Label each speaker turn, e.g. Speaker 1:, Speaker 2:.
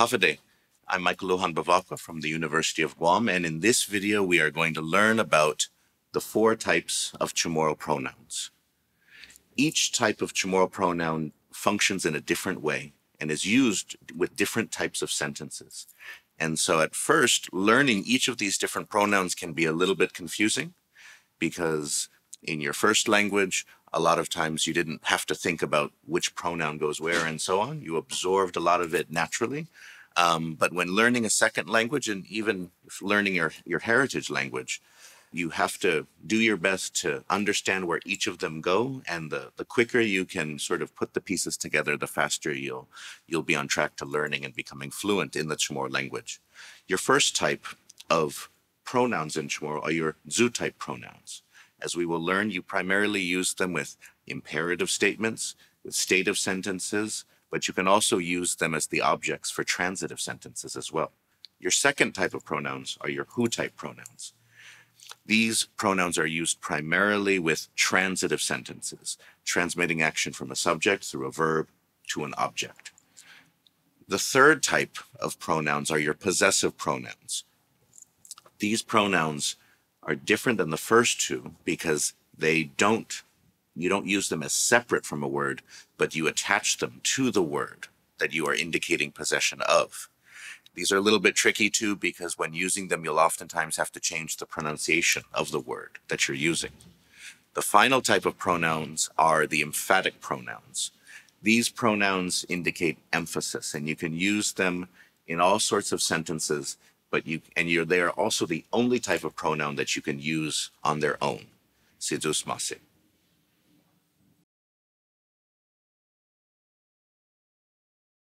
Speaker 1: Hafide. I'm Michael Lohan Bevacqua from the University of Guam, and in this video we are going to learn about the 4 types of Chamorro pronouns. Each type of Chamorro pronoun functions in a different way and is used with different types of sentences. And so at first, learning each of these different pronouns can be a little bit confusing because in your first language, a lot of times you didn't have to think about which pronoun goes where and so on. You absorbed a lot of it naturally. But when learning a second language and even learning your heritage language, you have to do your best to understand where each of them go. And the quicker you can sort of put the pieces together, the faster you'll be on track to learning and becoming fluent in the Chamorro language. Your first type of pronouns in Chamorro are your zoo-type pronouns. As we will learn, you primarily use them with imperative statements, with stative sentences, but you can also use them as the objects for transitive sentences as well. Your second type of pronouns are your who-type pronouns. These pronouns are used primarily with transitive sentences, transmitting action from a subject through a verb to an object. The third type of pronouns are your possessive pronouns. These pronouns are different than the first two because you don't use them as separate from a word, but you attach them to the word that you are indicating possession of. These are a little bit tricky too because when using them, you'll oftentimes have to change the pronunciation of the word that you're using. The final type of pronouns are the emphatic pronouns. These pronouns indicate emphasis, and you can use them in all sorts of sentences, but they are also the only type of pronoun that you can use on their own. Sidusmase.